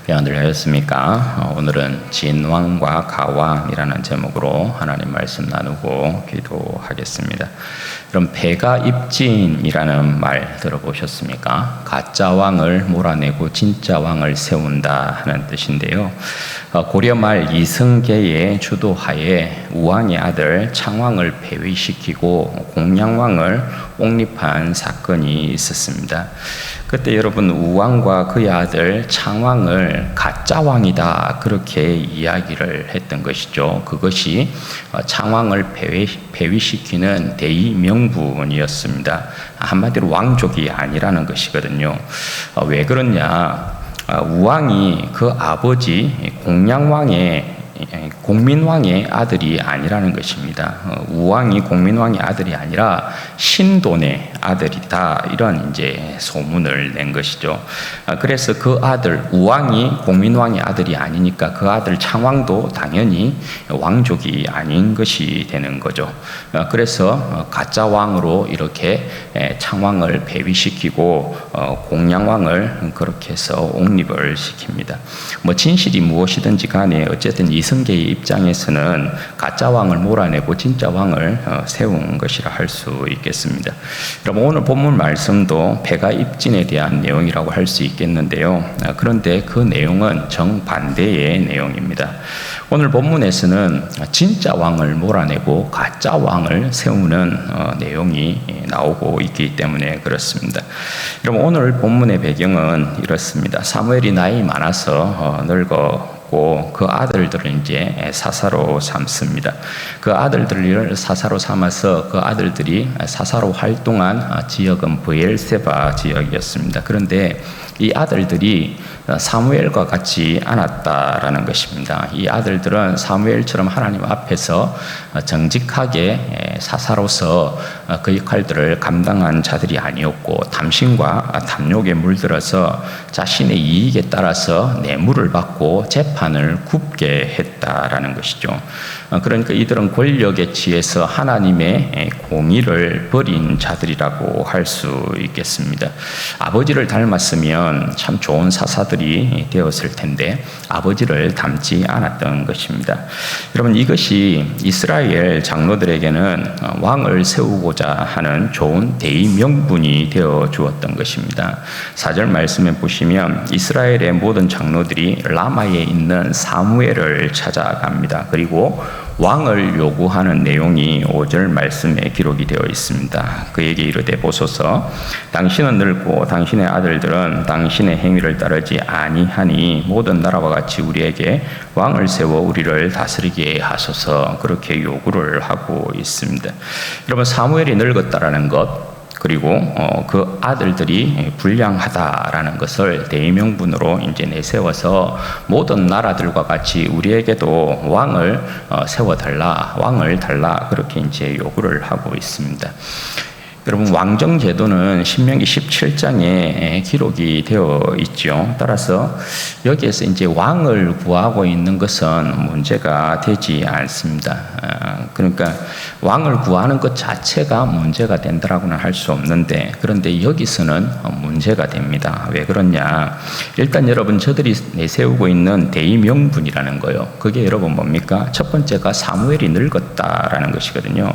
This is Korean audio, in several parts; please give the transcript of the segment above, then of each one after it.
평안들 하셨습니까? 오늘은 진왕과 가왕이라는 제목으로 하나님 말씀 나누고 기도하겠습니다. 그럼 배가 입진이라는 말 들어보셨습니까? 가짜 왕을 몰아내고 진짜 왕을 세운다 하는 뜻인데요. 고려 말 이승계의 주도하에 우왕의 아들 창왕을 폐위시키고 공양왕을 옹립한 사건이 있었습니다. 그때 여러분 우왕과 그의 아들 창왕을 가짜 왕이다 그렇게 이야기를 했던 것이죠. 그것이 창왕을 폐위시키는 대의명분이었습니다. 한마디로 왕족이 아니라는 것이거든요. 왜 그러냐? 우왕이 그 아버지 공민왕의 아들이 아니라는 것입니다. 우왕이 공민왕의 아들이 아니라 신돈의 아들이다 이런 이제 소문을 낸 것이죠. 그래서 그 아들 우왕이 공민왕의 아들이 아니니까 그 아들 창왕도 당연히 왕족이 아닌 것이 되는 거죠. 그래서 가짜 왕으로 이렇게 창왕을 폐위시키고 공양왕을 그렇게 해서 옹립을 시킵니다. 뭐 진실이 무엇이든지 간에 어쨌든 이승계의 입장에서는 가짜 왕을 몰아내고 진짜 왕을 세운 것이라 할 수 있겠습니다. 여러분 오늘 본문 말씀도 배가 입진에 대한 내용이라고 할 수 있겠는데요. 그런데 그 내용은 정반대의 내용입니다. 오늘 본문에서는 진짜 왕을 몰아내고 가짜 왕을 세우는 내용이 나오고 있기 때문에 그렇습니다. 여러분 오늘 본문의 배경은 이렇습니다. 사무엘이 나이 많아서 늙었고 그 아들들을 이제 사사로 삼습니다. 그 아들들을 사사로 삼아서 그 아들들이 사사로 활동한 지역은 브엘세바 지역이었습니다. 그런데 이 아들들이 사무엘과 같지 않았다라는 것입니다. 이 아들들은 사무엘처럼 하나님 앞에서 정직하게 사사로서 그 역할들을 감당한 자들이 아니었고 탐심과 탐욕에 물들어서 자신의 이익에 따라서 뇌물을 받고 재판을 굽게 했다라는 것이죠. 그러니까 이들은 권력에 취해서 하나님의 공의를 버린 자들이라고 할 수 있겠습니다. 아버지를 닮았으면 참 좋은 사사들이 되었을 텐데 아버지를 닮지 않았던 것입니다. 여러분 이것이 이스라엘 장로들에게는 왕을 세우고자 하는 좋은 대의명분이 되어 주었던 것입니다. 4절 말씀에 보시면 이스라엘의 모든 장로들이 라마에 있는 사무엘을 찾아갑니다. 그리고 왕을 요구하는 내용이 5절 말씀에 기록이 되어 있습니다. 그에게 이르되 보소서 당신은 늙고 당신의 아들들은 당신의 행위를 따르지 아니하니 모든 나라와 같이 우리에게 왕을 세워 우리를 다스리게 하소서 그렇게 요구를 하고 있습니다. 여러분 사무엘이 늙었다라는 것 그리고 그 아들들이 불량하다라는 것을 대의명분으로 이제 내세워서 모든 나라들과 같이 우리에게도 왕을 세워달라, 왕을 달라 그렇게 이제 요구를 하고 있습니다. 여러분 왕정 제도는 신명기 17장에 기록이 되어 있죠. 따라서 여기에서 이제 왕을 구하고 있는 것은 문제가 되지 않습니다. 그러니까 왕을 구하는 것 자체가 문제가 된다라고는 할 수 없는데 그런데 여기서는 문제가 됩니다. 왜 그러냐? 일단 여러분 저들이 내세우고 있는 대의명분이라는 거요. 그게 여러분 뭡니까? 첫 번째가 사무엘이 늙었다라는 것이거든요.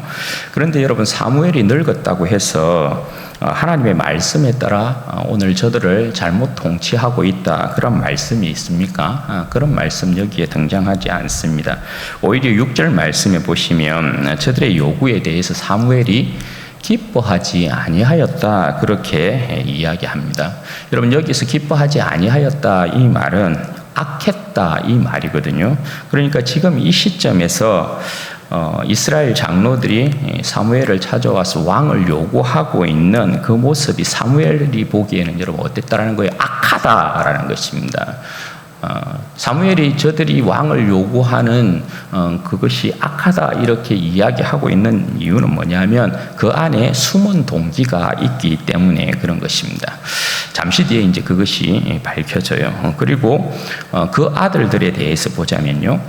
그런데 여러분 사무엘이 늙었다고 해서 하나님의 말씀에 따라 오늘 저들을 잘못 통치하고 있다 그런 말씀이 있습니까? 그런 말씀 여기에 등장하지 않습니다. 오히려 6절 말씀에 보시면 저들의 요구에 대해서 사무엘이 기뻐하지 아니하였다 그렇게 이야기합니다. 여러분 여기서 기뻐하지 아니하였다 이 말은 악했다 이 말이거든요. 그러니까 지금 이 시점에서 이스라엘 장로들이 사무엘을 찾아와서 왕을 요구하고 있는 그 모습이 사무엘이 보기에는 여러분 어땠다라는 거예요? 악하다라는 것입니다. 사무엘이 저들이 왕을 요구하는 그것이 악하다 이렇게 이야기하고 있는 이유는 뭐냐면 그 안에 숨은 동기가 있기 때문에 그런 것입니다. 잠시 뒤에 이제 그것이 밝혀져요. 그리고 그 아들들에 대해서 보자면요.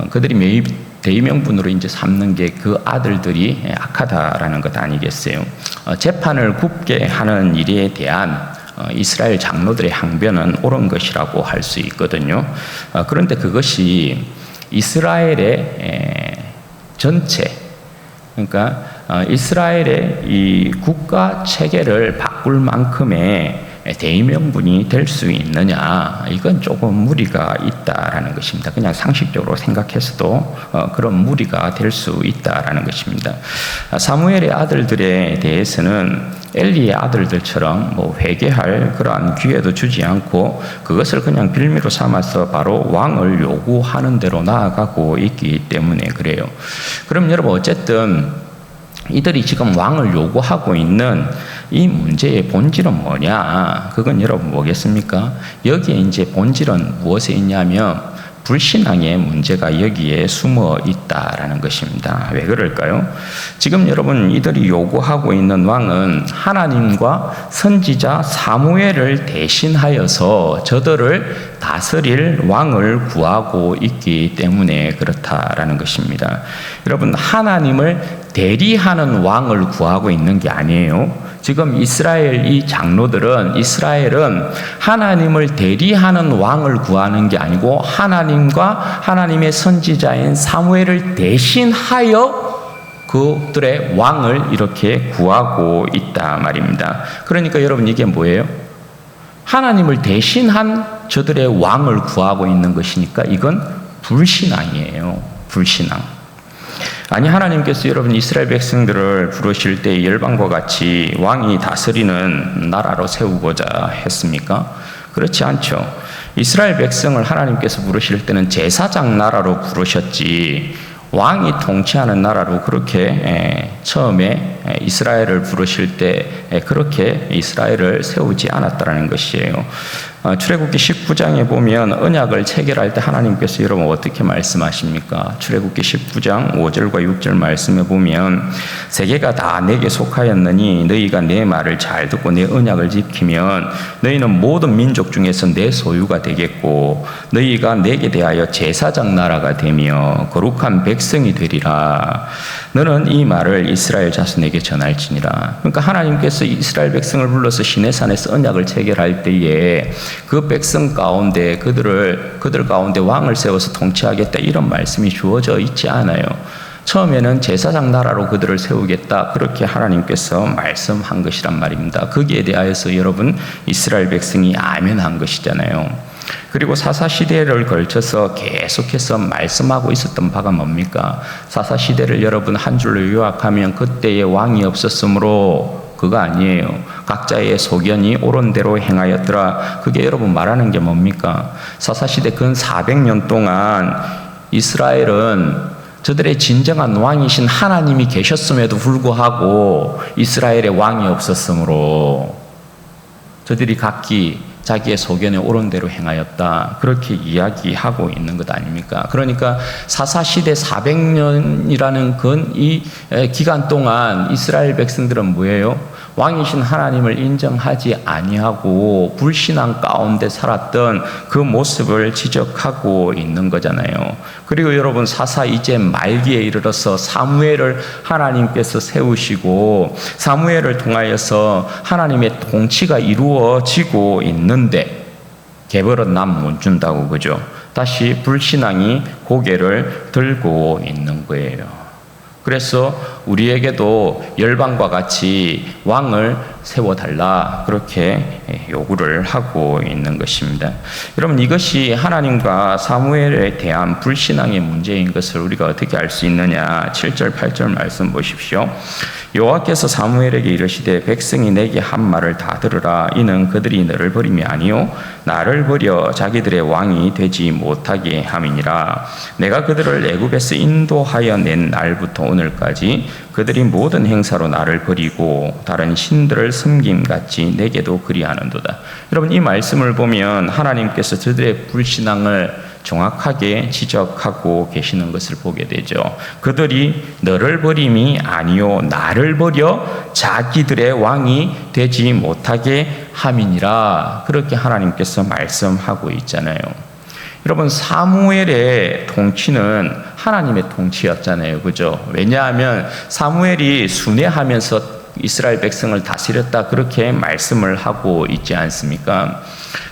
그들이 대의명분으로 이제 삼는 게 그 아들들이 악하다라는 것 아니겠어요? 재판을 굽게 하는 일에 대한 이스라엘 장로들의 항변은 옳은 것이라고 할 수 있거든요. 그런데 그것이 이스라엘의 전체, 그러니까 이스라엘의 이 국가 체계를 바꿀 만큼의 대의명분이 될 수 있느냐, 이건 조금 무리가 있다라는 것입니다. 그냥 상식적으로 생각해서도 그런 무리가 될 수 있다라는 것입니다. 사무엘의 아들들에 대해서는 엘리의 아들들처럼 회개할 그러한 기회도 주지 않고 그것을 그냥 빌미로 삼아서 바로 왕을 요구하는 대로 나아가고 있기 때문에 그래요. 그럼 여러분, 어쨌든 이들이 지금 왕을 요구하고 있는 이 문제의 본질은 뭐냐? 그건 여러분 뭐겠습니까? 여기에 이제 본질은 무엇에 있냐면 불신앙의 문제가 여기에 숨어 있다라는 것입니다. 왜 그럴까요? 지금 여러분, 이들이 요구하고 있는 왕은 하나님과 선지자 사무엘을 대신하여서 저들을 다스릴 왕을 구하고 있기 때문에 그렇다라는 것입니다. 여러분, 하나님을 대리하는 왕을 구하고 있는 게 아니에요. 지금 이스라엘 이스라엘은 하나님을 대리하는 왕을 구하는 게 아니고 하나님과 하나님의 선지자인 사무엘을 대신하여 그들의 왕을 이렇게 구하고 있다 말입니다. 그러니까 여러분, 이게 뭐예요? 하나님을 대신한 저들의 왕을 구하고 있는 것이니까 이건 불신앙이에요. 불신앙. 아니, 하나님께서 여러분 이스라엘 백성들을 부르실 때 열방과 같이 왕이 다스리는 나라로 세우고자 했습니까? 그렇지 않죠. 이스라엘 백성을 하나님께서 부르실 때는 제사장 나라로 부르셨지 왕이 통치하는 나라로 그렇게 처음에 이스라엘을 부르실 때 그렇게 이스라엘을 세우지 않았다는 것이에요. 출애굽기 19장에 보면 언약을 체결할 때 하나님께서 여러분 어떻게 말씀하십니까? 출애굽기 19장 5절과 6절 말씀에 보면 세계가 다 내게 속하였느니 너희가 내 말을 잘 듣고 내 언약을 지키면 너희는 모든 민족 중에서 내 소유가 되겠고 너희가 내게 대하여 제사장 나라가 되며 거룩한 백성이 되리라. 너는 이 말을 이스라엘 자손에게 전할지니라. 그러니까 하나님께서 이스라엘 백성을 불러서 시내산에서 언약을 체결할 때에 그 백성 가운데 그들 가운데 왕을 세워서 통치하겠다 이런 말씀이 주어져 있지 않아요. 처음에는 제사장 나라로 그들을 세우겠다 그렇게 하나님께서 말씀한 것이란 말입니다. 거기에 대하여서 여러분 이스라엘 백성이 아멘한 것이잖아요. 그리고 사사시대를 걸쳐서 계속해서 말씀하고 있었던 바가 뭡니까? 사사시대를 여러분 한 줄로 요약하면 그때의 왕이 없었으므로 그거 아니에요. 각자의 소견이 옳은 대로 행하였더라. 그게 여러분 말하는 게 뭡니까? 사사시대 근 400년 동안 이스라엘은 저들의 진정한 왕이신 하나님이 계셨음에도 불구하고 이스라엘의 왕이 없었으므로 저들이 각기 자기의 소견에 옳은 대로 행하였다. 그렇게 이야기하고 있는 것 아닙니까? 그러니까 사사시대 400년이라는 이 기간 동안 이스라엘 백성들은 뭐예요? 왕이신 하나님을 인정하지 아니하고 불신앙 가운데 살았던 그 모습을 지적하고 있는 거잖아요. 그리고 여러분 사사 이제 말기에 이르러서 사무엘을 하나님께서 세우시고 사무엘을 통하여서 하나님의 통치가 이루어지고 있는데 개벌은 남 못 준다고 그죠? 다시 불신앙이 고개를 들고 있는 거예요. 그래서 우리에게도 열방과 같이 왕을 세워달라 그렇게 요구를 하고 있는 것입니다. 여러분 이것이 하나님과 사무엘에 대한 불신앙의 문제인 것을 우리가 어떻게 알 수 있느냐. 7절 8절 말씀 보십시오. 여호와께서 사무엘에게 이르시되 백성이 내게 한 말을 다 들으라. 이는 그들이 너를 버림이 아니요 나를 버려 자기들의 왕이 되지 못하게 함이니라. 내가 그들을 애굽에서 인도하여 낸 날부터 오늘까지 그들이 모든 행사로 나를 버리고 다른 신들을 섬김같이 내게도 그리하는도다. 여러분 이 말씀을 보면 하나님께서 저들의 불신앙을 정확하게 지적하고 계시는 것을 보게 되죠. 그들이 너를 버림이 아니요 나를 버려 자기들의 왕이 되지 못하게 함이니라. 그렇게 하나님께서 말씀하고 있잖아요. 여러분 사무엘의 통치는 하나님의 통치였잖아요. 그죠? 왜냐하면 사무엘이 순회하면서 이스라엘 백성을 다스렸다 그렇게 말씀을 하고 있지 않습니까?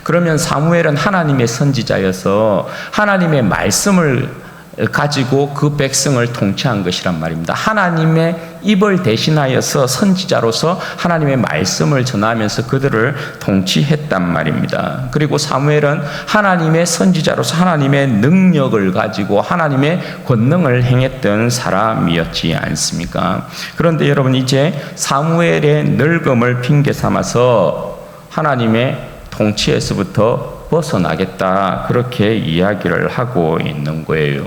그러면 사무엘은 하나님의 선지자여서 하나님의 말씀을 가지고 그 백성을 통치한 것이란 말입니다. 하나님의 입을 대신하여서 선지자로서 하나님의 말씀을 전하면서 그들을 통치했단 말입니다. 그리고 사무엘은 하나님의 선지자로서 하나님의 능력을 가지고 하나님의 권능을 행했던 사람이었지 않습니까? 그런데 여러분, 이제 사무엘의 늙음을 핑계 삼아서 하나님의 통치에서부터 벗어나겠다 그렇게 이야기를 하고 있는 거예요.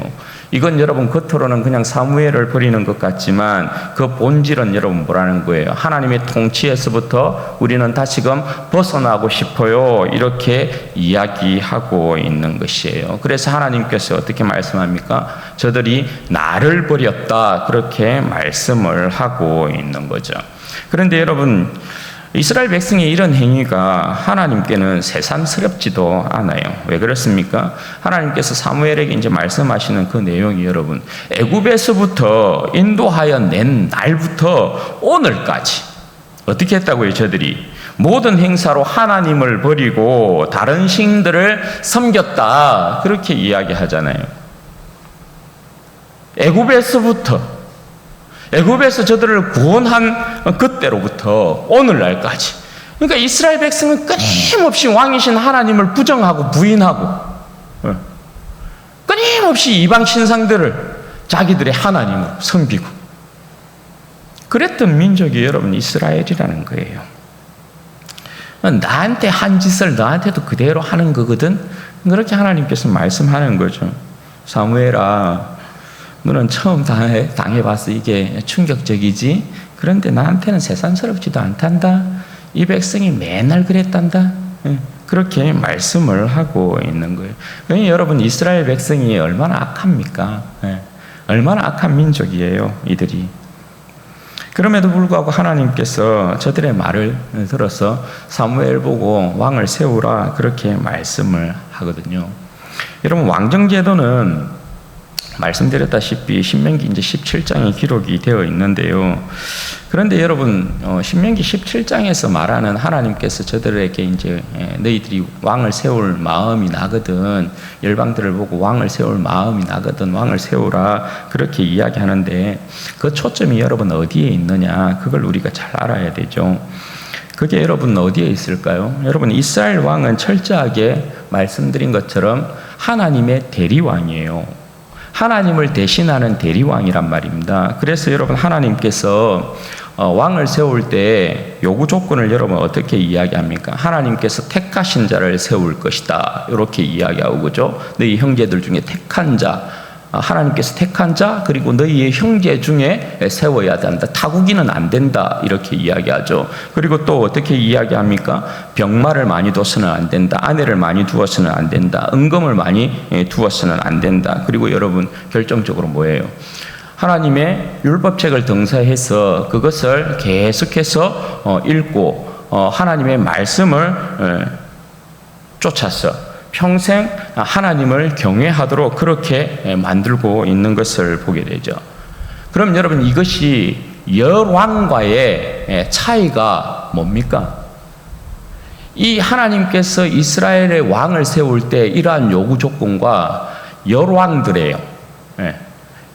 이건 여러분 겉으로는 그냥 사무엘을 버리는 것 같지만 그 본질은 여러분 뭐라는 거예요? 하나님의 통치에서부터 우리는 다시금 벗어나고 싶어요 이렇게 이야기하고 있는 것이에요. 그래서 하나님께서 어떻게 말씀합니까? 저들이 나를 버렸다 그렇게 말씀을 하고 있는 거죠. 그런데 여러분, 이스라엘 백성의 이런 행위가 하나님께는 새삼스럽지도 않아요. 왜 그렇습니까? 하나님께서 사무엘에게 이제 말씀하시는 그 내용이 여러분, 애굽에서부터 인도하여 낸 날부터 오늘까지 어떻게 했다고요? 저들이 모든 행사로 하나님을 버리고 다른 신들을 섬겼다 그렇게 이야기하잖아요. 애굽에서 저들을 구원한 그때로부터 오늘날까지, 그러니까 이스라엘 백성은 끊임없이 왕이신 하나님을 부정하고 부인하고 끊임없이 이방 신상들을 자기들의 하나님으로 섬기고 그랬던 민족이 여러분 이스라엘이라는 거예요. 나한테 한 짓을 너한테도 그대로 하는 거거든, 그렇게 하나님께서 말씀하는 거죠. 사무엘아, 너는 처음 당해봐서 이게 충격적이지? 그런데 나한테는 새삼스럽지도 않단다. 이 백성이 맨날 그랬단다. 그렇게 말씀을 하고 있는 거예요. 그러니까 여러분, 이스라엘 백성이 얼마나 악합니까? 얼마나 악한 민족이에요, 이들이. 그럼에도 불구하고 하나님께서 저들의 말을 들어서 사무엘 보고 왕을 세우라 그렇게 말씀을 하거든요. 여러분, 왕정제도는 말씀드렸다시피 신명기 이제 17장에 기록이 되어 있는데요. 그런데 여러분, 신명기 17장에서 말하는 하나님께서 저들에게 이제 너희들이 왕을 세울 마음이 나거든, 열방들을 보고 왕을 세울 마음이 나거든 왕을 세우라 그렇게 이야기하는데 그 초점이 여러분 어디에 있느냐, 그걸 우리가 잘 알아야 되죠. 그게 여러분 어디에 있을까요? 여러분, 이스라엘 왕은 철저하게 말씀드린 것처럼 하나님의 대리왕이에요. 하나님을 대신하는 대리왕이란 말입니다. 그래서 여러분, 하나님께서 왕을 세울 때 요구 조건을 여러분 어떻게 이야기합니까? 하나님께서 택하신 자를 세울 것이다 이렇게 이야기하고, 그죠? 너희 형제들 중에 택한 자, 하나님께서 택한 자, 그리고 너희의 형제 중에 세워야 된다. 타국이는 안 된다 이렇게 이야기하죠. 그리고 또 어떻게 이야기합니까? 병마를 많이 둬서는 안 된다. 아내를 많이 두어서는 안 된다. 은금을 많이 두어서는 안 된다. 그리고 여러분, 결정적으로 뭐예요? 하나님의 율법책을 등사해서 그것을 계속해서 읽고 하나님의 말씀을 쫓아서 평생 하나님을 경외하도록 그렇게 만들고 있는 것을 보게 되죠. 그럼 여러분, 이것이 열왕과의 차이가 뭡니까? 이 하나님께서 이스라엘의 왕을 세울 때 이러한 요구 조건과 열왕들이에요.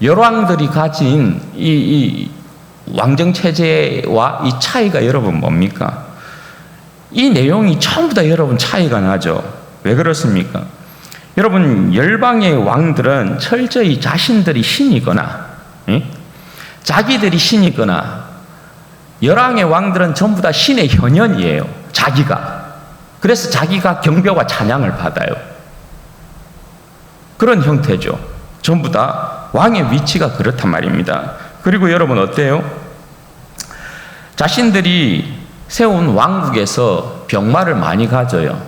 열왕들이 가진 이 왕정 체제와 이 차이가 여러분 뭡니까? 이 내용이 전부 다 여러분 차이가 나죠. 왜 그렇습니까? 여러분, 열방의 왕들은 철저히 자신들이 신이거나 자기들이 신이거나, 열왕의 왕들은 전부 다 신의 현현이에요. 자기가. 그래서 자기가 경배와 찬양을 받아요. 그런 형태죠. 전부 다 왕의 위치가 그렇단 말입니다. 그리고 여러분 어때요? 자신들이 세운 왕국에서 병마를 많이 가져요.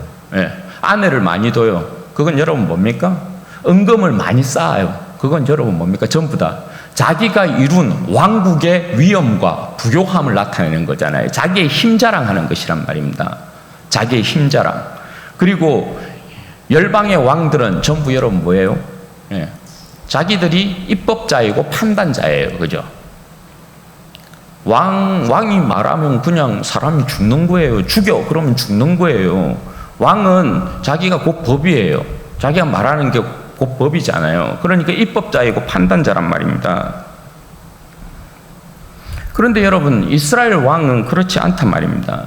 아내를 많이 둬요. 그건 여러분 뭡니까? 은금을 많이 쌓아요. 그건 여러분 뭡니까? 전부 다 자기가 이룬 왕국의 위엄과 부요함을 나타내는 거잖아요. 자기의 힘 자랑하는 것이란 말입니다. 자기의 힘 자랑. 그리고 열방의 왕들은 전부 여러분 뭐예요? 자기들이 입법자이고 판단자예요. 그죠? 왕이 말하면 그냥 사람이 죽는 거예요. 죽여 그러면 죽는 거예요. 왕은 자기가 곧 법이에요. 자기가 말하는 게 곧 법이잖아요. 그러니까 입법자이고 판단자란 말입니다. 그런데 여러분, 이스라엘 왕은 그렇지 않단 말입니다.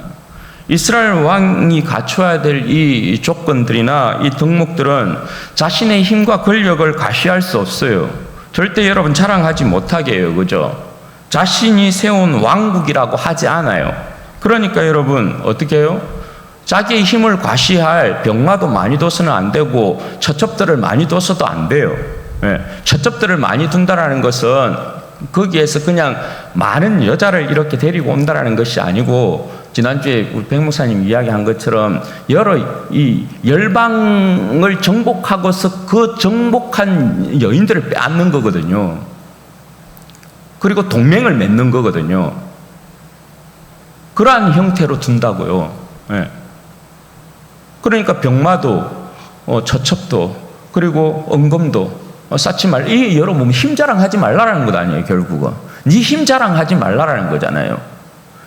이스라엘 왕이 갖춰야 될 이 조건들이나 이 덕목들은 자신의 힘과 권력을 과시할 수 없어요. 절대 여러분 자랑하지 못하게 해요. 그죠? 자신이 세운 왕국이라고 하지 않아요. 그러니까 여러분 어떻게 해요? 자기의 힘을 과시할 병마도 많이 둬서는 안 되고 처첩들을 많이 둬서도 안 돼요. 처첩들을 많이 둔다라는 것은 거기에서 그냥 많은 여자를 이렇게 데리고 온다라는 것이 아니고, 지난주에 우리 백 목사님 이야기한 것처럼 여러 이 열방을 정복하고서 그 정복한 여인들을 빼앗는 거거든요. 그리고 동맹을 맺는 거거든요. 그러한 형태로 둔다고요. 그러니까 병마도 처첩도 그리고 언검도 쌓지 말. 이 여러분 힘 자랑하지 말라라는 것 아니에요. 결국은 네 힘 자랑하지 말라라는 거잖아요.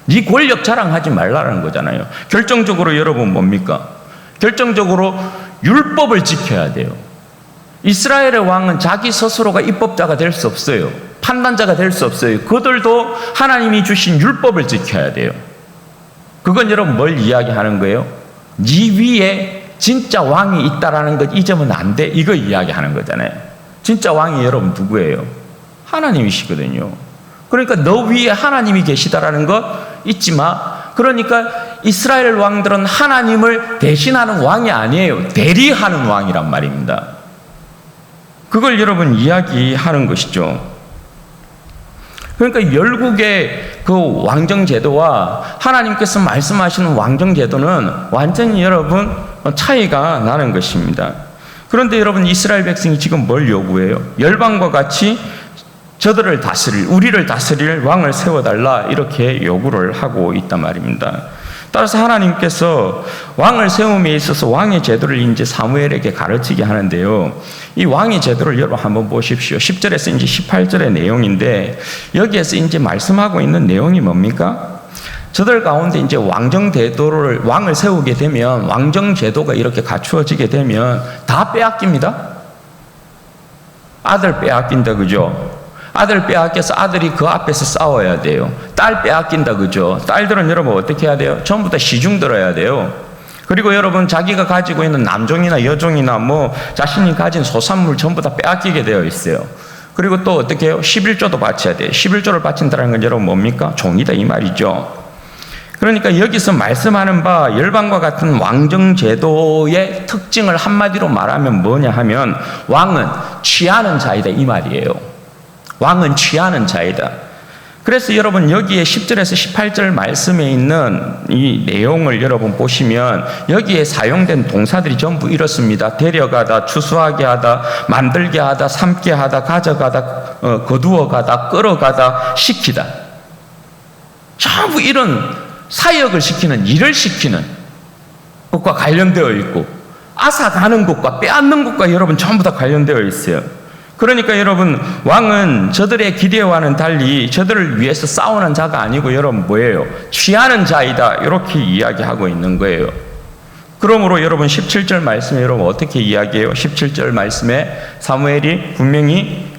네 권력 자랑하지 말라라는 거잖아요. 결정적으로 여러분 뭡니까? 결정적으로 율법을 지켜야 돼요. 이스라엘의 왕은 자기 스스로가 입법자가 될 수 없어요. 판단자가 될 수 없어요. 그들도 하나님이 주신 율법을 지켜야 돼요. 그건 여러분 뭘 이야기하는 거예요? 네 위에 진짜 왕이 있다라는 것 잊으면 안 돼. 이거 이야기하는 거잖아요. 진짜 왕이 여러분 누구예요? 하나님이시거든요. 그러니까 너 위에 하나님이 계시다라는 것 잊지 마. 그러니까 이스라엘 왕들은 하나님을 대신하는 왕이 아니에요. 대리하는 왕이란 말입니다. 그걸 여러분 이야기하는 것이죠. 그러니까 열국의 그 왕정제도와 하나님께서 말씀하시는 왕정제도는 완전히 여러분 차이가 나는 것입니다. 그런데 여러분 이스라엘 백성이 지금 뭘 요구해요? 열방과 같이 저들을 다스릴, 우리를 다스릴 왕을 세워달라 이렇게 요구를 하고 있단 말입니다. 따라서 하나님께서 왕을 세움에 있어서 왕의 제도를 이제 사무엘에게 가르치게 하는데요. 이 왕의 제도를 여러분 한번 보십시오. 10절에서 이제 18절의 내용인데, 여기에서 이제 말씀하고 있는 내용이 뭡니까? 저들 가운데 이제 왕정제도를, 왕을 세우게 되면, 왕정제도가 이렇게 갖추어지게 되면 다 빼앗깁니다. 아들 빼앗긴다, 그죠? 아들 빼앗겨서 아들이 그 앞에서 싸워야 돼요. 딸 빼앗긴다, 그죠? 딸들은 여러분 어떻게 해야 돼요? 전부 다 시중 들어야 돼요. 그리고 여러분 자기가 가지고 있는 남종이나 여종이나 뭐 자신이 가진 소산물 전부 다 빼앗기게 되어 있어요. 그리고 또 어떻게 해요? 11조도 바쳐야 돼요. 11조를 바친다는 건 여러분 뭡니까? 종이다 이 말이죠. 그러니까 여기서 말씀하는 바 열방과 같은 왕정제도의 특징을 한마디로 말하면 뭐냐 하면, 왕은 취하는 자이다 이 말이에요. 왕은 취하는 자이다. 그래서 여러분 여기에 10절에서 18절 말씀에 있는 이 내용을 여러분 보시면 여기에 사용된 동사들이 전부 이렇습니다. 데려가다, 추수하게 하다, 만들게 하다, 삶게 하다, 가져가다, 거두어 가다, 끌어가다, 시키다. 전부 이런 사역을 시키는, 일을 시키는 것과 관련되어 있고, 앗아가는 것과 빼앗는 것과 여러분 전부 다 관련되어 있어요. 그러니까 여러분 왕은 저들의 기대와는 달리 저들을 위해서 싸우는 자가 아니고 여러분 뭐예요? 취하는 자이다 이렇게 이야기하고 있는 거예요. 그러므로 여러분 17절 말씀에 여러분 어떻게 이야기해요? 17절 말씀에 사무엘이 분명히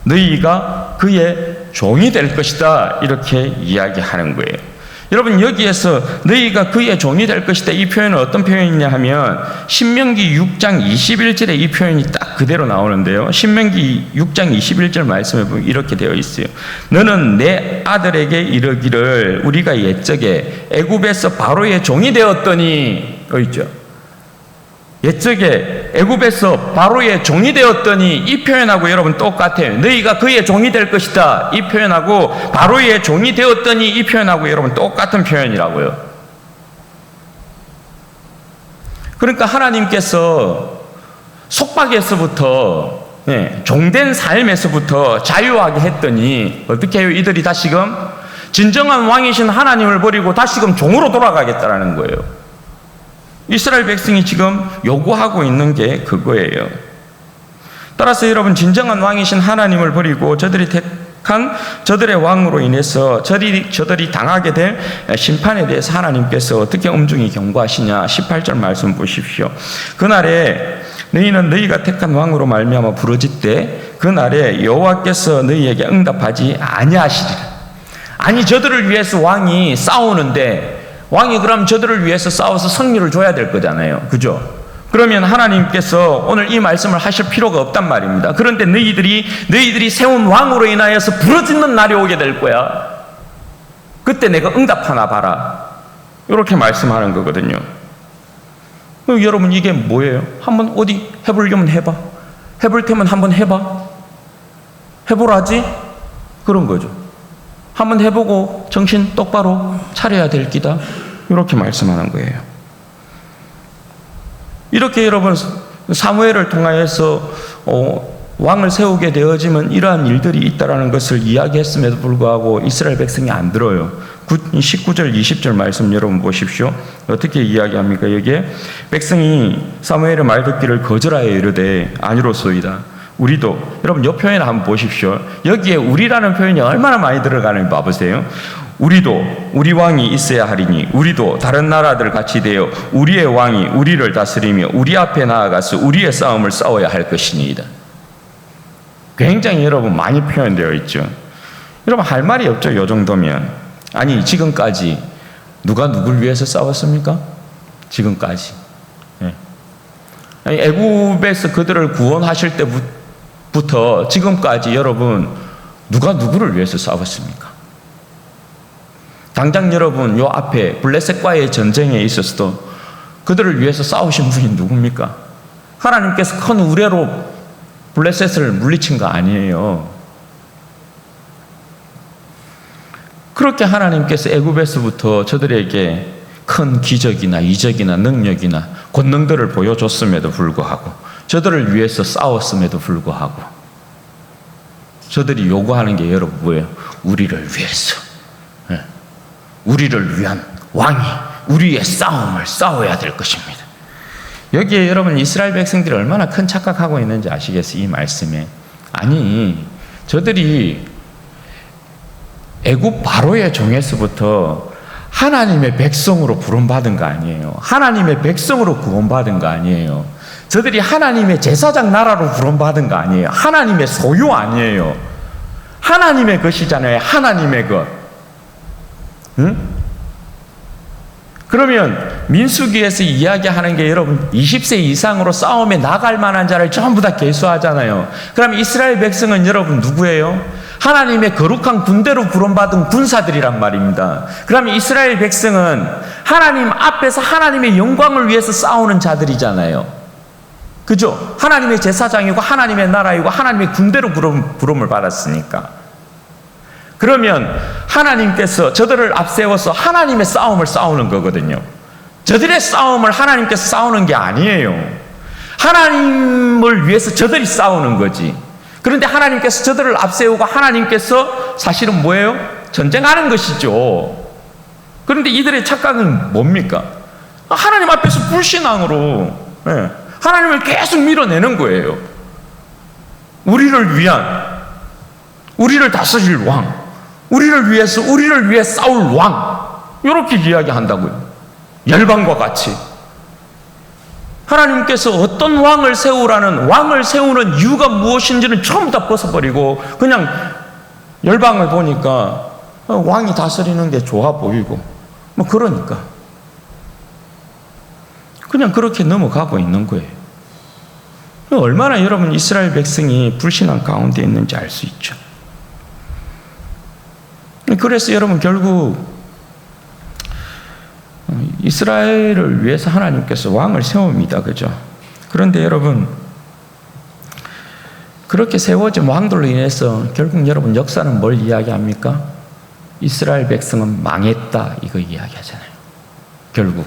너희가 그의 종이 될 것이다 이렇게 이야기하는 거예요. 여러분 여기에서 너희가 그의 종이 될 것이다 이 표현은 어떤 표현이냐 하면 신명기 6장 21절에 이 표현이 딱 그대로 나오는데요. 신명기 6장 21절 말씀에 보면 이렇게 되어 있어요. 너는 내 아들에게 이르기를 우리가 옛적에 애굽에서 바로의 종이 되었더니, 있죠. 옛적에 애굽에서 바로의 종이 되었더니 이 표현하고 여러분 똑같아요. 너희가 그의 종이 될 것이다 이 표현하고 바로의 종이 되었더니 이 표현하고 여러분 똑같은 표현이라고요. 그러니까 하나님께서 속박에서부터 종된 삶에서부터 자유하게 했더니 어떻게 해요? 이들이 다시금 진정한 왕이신 하나님을 버리고 다시금 종으로 돌아가겠다라는 거예요. 이스라엘 백성이 지금 요구하고 있는 게 그거예요. 따라서 여러분 진정한 왕이신 하나님을 버리고 저들이 저들의 왕으로 인해서 저들이 당하게 될 심판에 대해서 하나님께서 어떻게 엄중히 경고하시냐. 18절 말씀 보십시오. 그날에 너희는 너희가 택한 왕으로 말미암아 부르짖되 그날에 여호와께서 너희에게 응답하지 아니하시리라. 아니, 저들을 위해서 왕이 싸우는데 왕이 그럼 저들을 위해서 싸워서 승리를 줘야 될 거잖아요. 그죠? 그러면 하나님께서 오늘 이 말씀을 하실 필요가 없단 말입니다. 그런데 너희들이 세운 왕으로 인하여서 부러지는 날이 오게 될 거야. 그때 내가 응답하나 봐라. 이렇게 말씀하는 거거든요. 여러분, 이게 뭐예요? 한번 어디 해보려면 해봐. 해볼 테면 한번 해봐. 해보라지? 그런 거죠. 한번 해보고 정신 똑바로 차려야 될 기다. 이렇게 말씀하는 거예요. 이렇게 여러분, 사무엘을 통하여서 왕을 세우게 되어지면 이러한 일들이 있다라는 것을 이야기했음에도 불구하고 이스라엘 백성이 안 들어요. 19절 20절 말씀 여러분 보십시오. 어떻게 이야기합니까? 여기에 백성이 사무엘의 말 듣기를 거절하여 이르되 아니로소이다. 우리도, 여러분 이 표현 한번 보십시오. 여기에 우리라는 표현이 얼마나 많이 들어가는지 봐보세요. 우리도 우리 왕이 있어야 하리니 우리도 다른 나라들 같이 되어 우리의 왕이 우리를 다스리며 우리 앞에 나아가서 우리의 싸움을 싸워야 할 것이니이다. 굉장히 여러분 많이 표현되어 있죠. 여러분 할 말이 없죠. 이 정도면. 아니, 지금까지 누가 누굴 위해서 싸웠습니까? 지금까지. 아니, 애굽에서 그들을 구원하실 때부터 지금까지 여러분 누가 누구를 위해서 싸웠습니까? 당장 여러분 요 앞에 블레셋과의 전쟁에 있어서도 그들을 위해서 싸우신 분이 누굽니까? 하나님께서 큰 우레로 블레셋을 물리친 거 아니에요. 그렇게 하나님께서 애굽에서부터 저들에게 큰 기적이나 이적이나 능력이나 권능들을 보여줬음에도 불구하고 저들을 위해서 싸웠음에도 불구하고 저들이 요구하는 게 여러분 뭐예요? 우리를 위해서, 우리를 위한 왕이 우리의 싸움을 싸워야 될 것입니다. 여기에 여러분 이스라엘 백성들이 얼마나 큰 착각하고 있는지 아시겠어요? 이 말씀에. 아니, 저들이 애굽 바로의 종에서부터 하나님의 백성으로 부름받은 거 아니에요. 하나님의 백성으로 구원받은 거 아니에요. 저들이 하나님의 제사장 나라로 부름받은 거 아니에요. 하나님의 소유 아니에요. 하나님의 것이잖아요. 하나님의 것. 응? 그러면 민수기에서 이야기하는 게 여러분 20세 이상으로 싸움에 나갈 만한 자를 전부 다 계수하잖아요. 그럼 이스라엘 백성은 여러분 누구예요? 하나님의 거룩한 군대로 부름받은 군사들이란 말입니다. 그럼 이스라엘 백성은 하나님 앞에서 하나님의 영광을 위해서 싸우는 자들이잖아요. 그죠? 하나님의 제사장이고 하나님의 나라이고 하나님의 군대로 부름을 받았으니까. 그러면 하나님께서 저들을 앞세워서 하나님의 싸움을 싸우는 거거든요. 저들의 싸움을 하나님께서 싸우는 게 아니에요. 하나님을 위해서 저들이 싸우는 거지. 그런데 하나님께서 저들을 앞세우고 하나님께서 사실은 뭐예요? 전쟁하는 것이죠. 그런데 이들의 착각은 뭡니까? 하나님 앞에서 불신앙으로 하나님을 계속 밀어내는 거예요. 우리를 위한, 우리를 다스릴 왕, 우리를 위해 싸울 왕, 이렇게 이야기한다고요. 열방과 같이. 하나님께서 어떤 왕을 세우는 이유가 무엇인지는 전부 다 벗어버리고 그냥 열방을 보니까 왕이 다스리는 게 좋아 보이고 뭐 그러니까 그냥 그렇게 넘어가고 있는 거예요. 얼마나 여러분 이스라엘 백성이 불신앙 가운데 있는지 알 수 있죠. 그래서 여러분 결국 이스라엘을 위해서 하나님께서 왕을 세웁니다. 그죠? 그런데 여러분 그렇게 세워진 왕들로 인해서 결국 여러분 역사는 뭘 이야기합니까? 이스라엘 백성은 망했다 이거 이야기하잖아요. 결국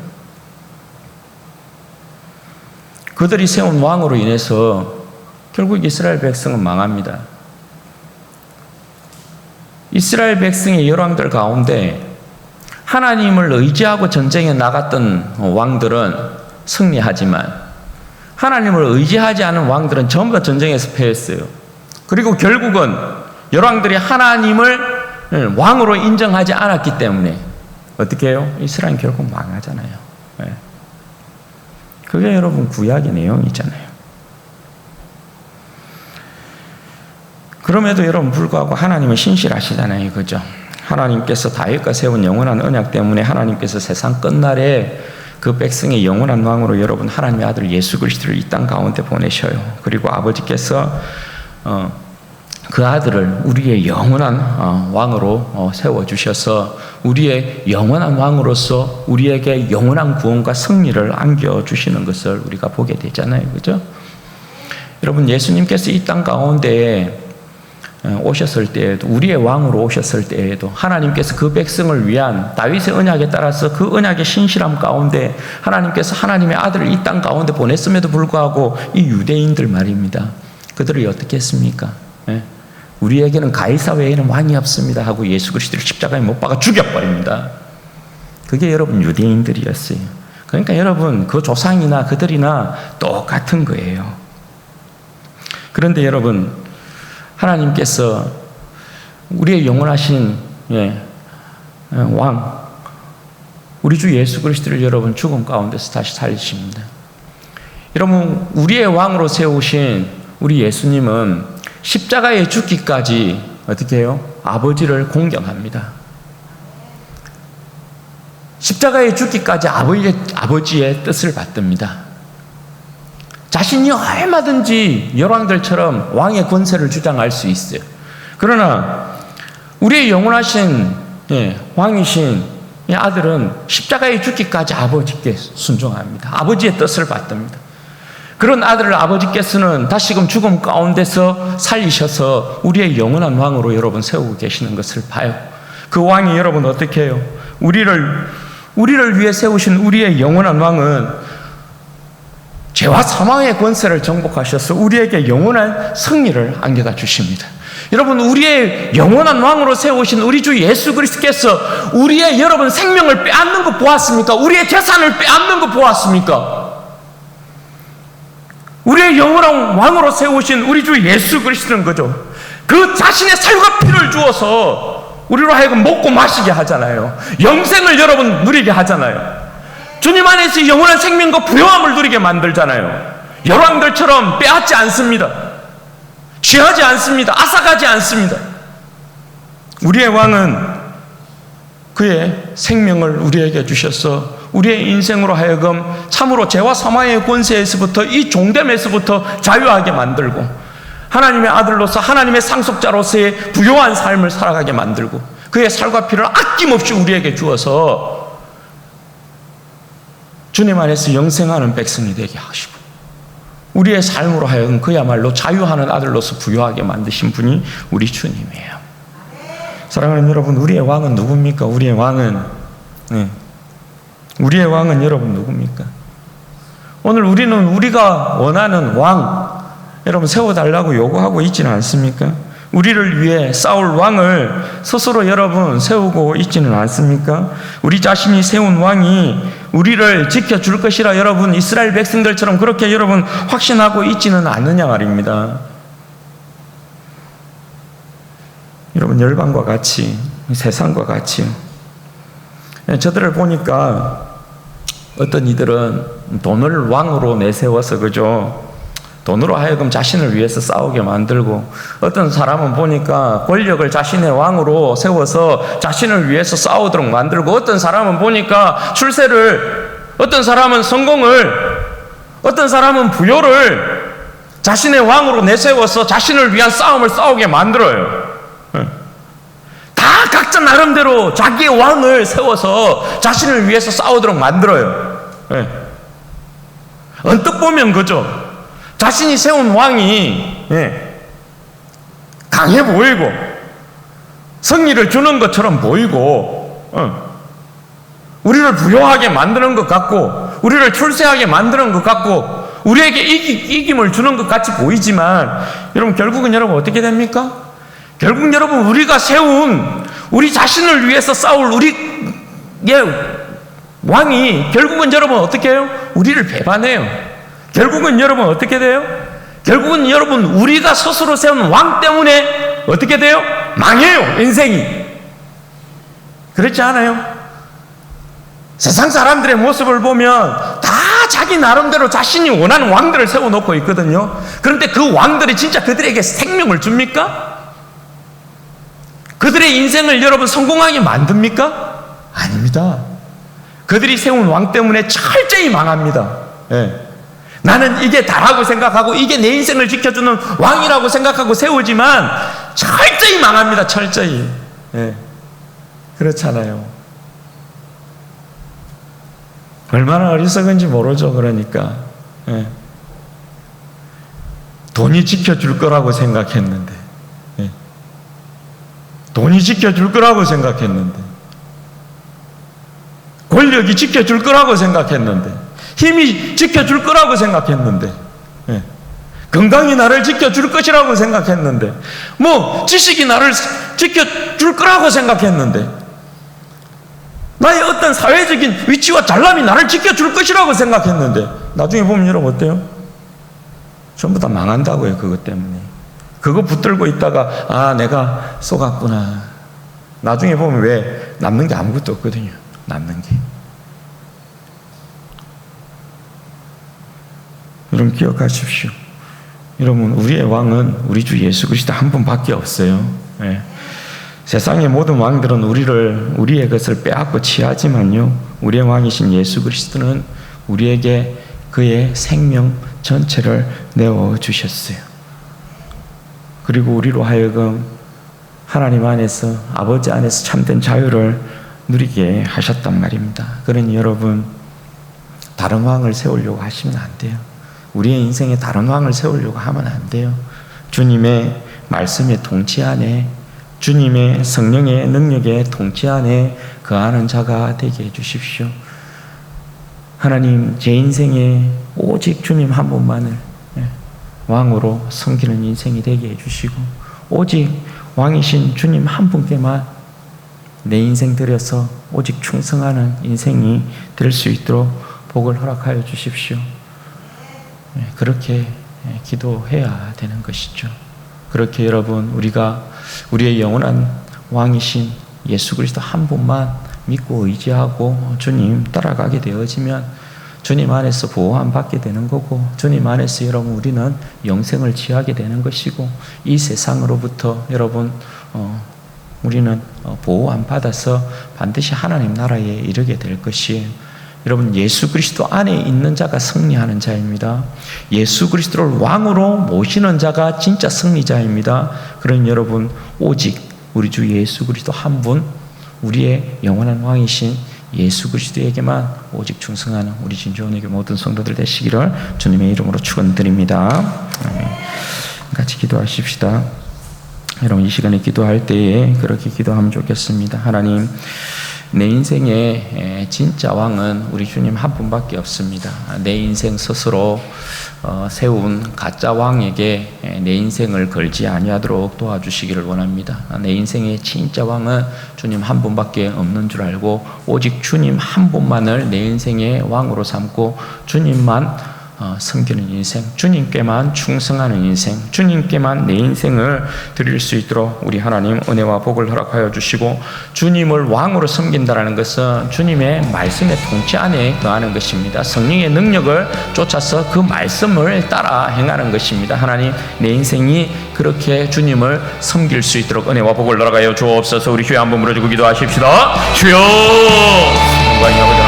그들이 세운 왕으로 인해서 결국 이스라엘 백성은 망합니다. 이스라엘 백성의 열왕들 가운데 하나님을 의지하고 전쟁에 나갔던 왕들은 승리하지만 하나님을 의지하지 않은 왕들은 전부 다 전쟁에서 패했어요. 그리고 결국은 열왕들이 하나님을 왕으로 인정하지 않았기 때문에 어떻게 해요? 이스라엘은 결국 망하잖아요. 그게 여러분 구약의 내용이잖아요. 그럼에도 여러분 불구하고 하나님은 신실하시잖아요. 그죠? 하나님께서 다윗과 세운 영원한 언약 때문에 하나님께서 세상 끝날에 그 백성의 영원한 왕으로 여러분 하나님의 아들 예수 그리스도를 이 땅 가운데 보내셔요. 그리고 아버지께서 그 아들을 우리의 영원한 왕으로 세워주셔서 우리의 영원한 왕으로서 우리에게 영원한 구원과 승리를 안겨주시는 것을 우리가 보게 되잖아요. 그죠? 여러분 예수님께서 이 땅 가운데 오셨을 때에도 우리의 왕으로 오셨을 때에도 하나님께서 그 백성을 위한 다윗의 언약에 따라서 그 언약의 신실함 가운데 하나님께서 하나님의 아들을 이 땅 가운데 보냈음에도 불구하고 이 유대인들 말입니다. 그들이 어떻게 했습니까? 우리에게는 가이사 외에는 왕이 없습니다 하고 예수 그리스도를 십자가에 못 박아 죽여버립니다. 그게 여러분 유대인들이었어요. 그러니까 여러분 그 조상이나 그들이나 똑같은 거예요. 그런데 여러분 하나님께서 우리의 영원하신 왕 우리 주 예수 그리스도를 여러분 죽음 가운데서 다시 살리십니다. 여러분 우리의 왕으로 세우신 우리 예수님은 십자가에 죽기까지 어떻게 해요? 아버지를 공경합니다. 십자가에 죽기까지 아버지의 뜻을 받듭니다. 자신이 얼마든지 열왕들처럼 왕의 권세를 주장할 수 있어요. 그러나 우리의 영원하신 왕이신 이 아들은 십자가에 죽기까지 아버지께 순종합니다. 아버지의 뜻을 받듭니다. 그런 아들을 아버지께서는 다시금 죽음 가운데서 살리셔서 우리의 영원한 왕으로 여러분 세우고 계시는 것을 봐요. 그 왕이 여러분 어떻게 해요? 우리를 위해 세우신 우리의 영원한 왕은 죄와 사망의 권세를 정복하셔서 우리에게 영원한 승리를 안겨다 주십니다. 여러분 우리의 영원한 왕으로 세우신 우리 주 예수 그리스도께서 우리의 여러분 생명을 빼앗는 거 보았습니까? 우리의 재산을 빼앗는 거 보았습니까? 우리의 영원한 왕으로 세우신 우리 주 예수 그리스도는 거죠. 그 자신의 살과 피를 주어서 우리로 하여금 먹고 마시게 하잖아요. 영생을 여러분 누리게 하잖아요. 주님 안에서 영원한 생명과 부요함을 누리게 만들잖아요. 열왕들처럼 빼앗지 않습니다. 취하지 않습니다. 앗아가지 않습니다. 우리의 왕은 그의 생명을 우리에게 주셔서 우리의 인생으로 하여금 참으로 죄와 사망의 권세에서부터 이 종됨에서부터 자유하게 만들고 하나님의 아들로서 하나님의 상속자로서의 부요한 삶을 살아가게 만들고 그의 살과 피를 아낌없이 우리에게 주어서 주님 안에서 영생하는 백성이 되게 하시고 우리의 삶으로 하여금 그야말로 자유하는 아들로서 부유하게 만드신 분이 우리 주님이에요. 사랑하는 여러분, 우리의 왕은 누굽니까? 우리의 왕은 여러분 누굽니까? 오늘 우리는 우리가 원하는 왕 여러분 세워달라고 요구하고 있지는 않습니까? 우리를 위해 싸울 왕을 스스로 여러분 세우고 있지는 않습니까? 우리 자신이 세운 왕이 우리를 지켜줄 것이라 여러분 이스라엘 백성들처럼 그렇게 여러분 확신하고 있지는 않느냐 말입니다. 여러분 열방과 같이 세상과 같이 저들을 보니까 어떤 이들은 돈을 왕으로 내세워서 그죠? 돈으로 하여금 자신을 위해서 싸우게 만들고 어떤 사람은 보니까 권력을 자신의 왕으로 세워서 자신을 위해서 싸우도록 만들고 어떤 사람은 보니까 출세를 어떤 사람은 성공을 어떤 사람은 부요를 자신의 왕으로 내세워서 자신을 위한 싸움을 싸우게 만들어요. 다 각자 나름대로 자기의 왕을 세워서 자신을 위해서 싸우도록 만들어요. 언뜻 보면 그죠? 자신이 세운 왕이 강해 보이고 승리를 주는 것처럼 보이고 우리를 부요하게 만드는 것 같고 우리를 출세하게 만드는 것 같고 우리에게 이김을 주는 것 같이 보이지만 여러분 결국은 여러분 어떻게 됩니까? 결국 여러분 우리가 세운 우리 자신을 위해서 싸울 우리의 왕이 결국은 여러분 어떻게 해요? 우리를 배반해요. 결국은 여러분 어떻게 돼요? 결국은 여러분 우리가 스스로 세운 왕 때문에 어떻게 돼요? 망해요, 인생이. 그렇지 않아요? 세상 사람들의 모습을 보면 다 자기 나름대로 자신이 원하는 왕들을 세워놓고 있거든요. 그런데 그 왕들이 진짜 그들에게 생명을 줍니까? 그들의 인생을 여러분 성공하게 만듭니까? 아닙니다. 그들이 세운 왕 때문에 철저히 망합니다. 예. 나는 이게 다라고 생각하고 이게 내 인생을 지켜주는 왕이라고 생각하고 세우지만 철저히 망합니다. 철저히. 예. 그렇잖아요. 얼마나 어리석은지 모르죠. 그러니까 돈이 지켜줄 거라고 생각했는데, 돈이 지켜줄 거라고 생각했는데, 권력이 지켜줄 거라고 생각했는데, 힘이 지켜줄 거라고 생각했는데, 건강이 나를 지켜줄 것이라고 생각했는데, 뭐 지식이 나를 지켜줄 거라고 생각했는데, 나의 어떤 사회적인 위치와 잘남이 나를 지켜줄 것이라고 생각했는데 나중에 보면 여러분 어때요? 전부 다 망한다고요. 그것 때문에. 그거 붙들고 있다가 내가 속았구나. 나중에 보면 왜 남는 게 아무것도 없거든요. 남는 게. 여러분 기억하십시오. 여러분 우리의 왕은 우리 주 예수 그리스도 한 분밖에 없어요. 세상의 모든 왕들은 우리의 것을 빼앗고 취하지만요, 우리의 왕이신 예수 그리스도는 우리에게 그의 생명 전체를 내어주셨어요. 그리고 우리로 하여금 하나님 안에서, 아버지 안에서 참된 자유를 누리게 하셨단 말입니다. 그러니 여러분, 다른 왕을 세우려고 하시면 안 돼요. 우리의 인생에 다른 왕을 세우려고 하면 안 돼요. 주님의 말씀의 통치 안에, 주님의 성령의 능력의 통치 안에 거하는 자가 되게 해주십시오. 하나님, 제 인생에 오직 주님 한 분만을 왕으로 섬기는 인생이 되게 해주시고, 오직 왕이신 주님 한 분께만 내 인생 들여서 오직 충성하는 인생이 될 수 있도록 복을 허락하여 주십시오. 그렇게 기도해야 되는 것이죠. 그렇게 여러분, 우리가 우리의 영원한 왕이신 예수 그리스도 한 분만 믿고 의지하고 주님 따라가게 되어지면 주님 안에서 보호함 받게 되는 거고, 주님 안에서 여러분 우리는 영생을 취하게 되는 것이고, 이 세상으로부터 여러분 우리는 보호함 받아서 반드시 하나님 나라에 이르게 될 것이에요. 여러분, 예수 그리스도 안에 있는 자가 승리하는 자입니다. 예수 그리스도를 왕으로 모시는 자가 진짜 승리자입니다. 그러니 여러분, 오직 우리 주 예수 그리스도 한 분, 우리의 영원한 왕이신 예수 그리스도에게만 오직 충성하는 우리 진주원에게 모든 성도들 되시기를 주님의 이름으로 축원드립니다. 아멘. 같이 기도하십시다. 여러분, 이 시간에 기도할 때에 그렇게 기도하면 좋겠습니다. 하나님, 내 인생의 진짜 왕은 우리 주님 한 분밖에 없습니다. 내 인생 스스로 세운 가짜 왕에게 내 인생을 걸지 아니하도록 도와주시기를 원합니다. 내 인생의 진짜 왕은 주님 한 분밖에 없는 줄 알고 오직 주님 한 분만을 내 인생의 왕으로 삼고 주님만 섬기는 인생, 주님께만 충성하는 인생, 주님께만 내 인생을 드릴 수 있도록 우리 하나님 은혜와 복을 허락하여 주시고, 주님을 왕으로 섬긴다는 것은 주님의 말씀의 통치 안에 거하는 것입니다. 성령의 능력을 쫓아서 그 말씀을 따라 행하는 것입니다. 하나님, 내 인생이 그렇게 주님을 섬길 수 있도록 은혜와 복을 허락하여 주옵소서. 우리 주여 한번 부르짖고 기도하십시다. 주여, 영광이 아버지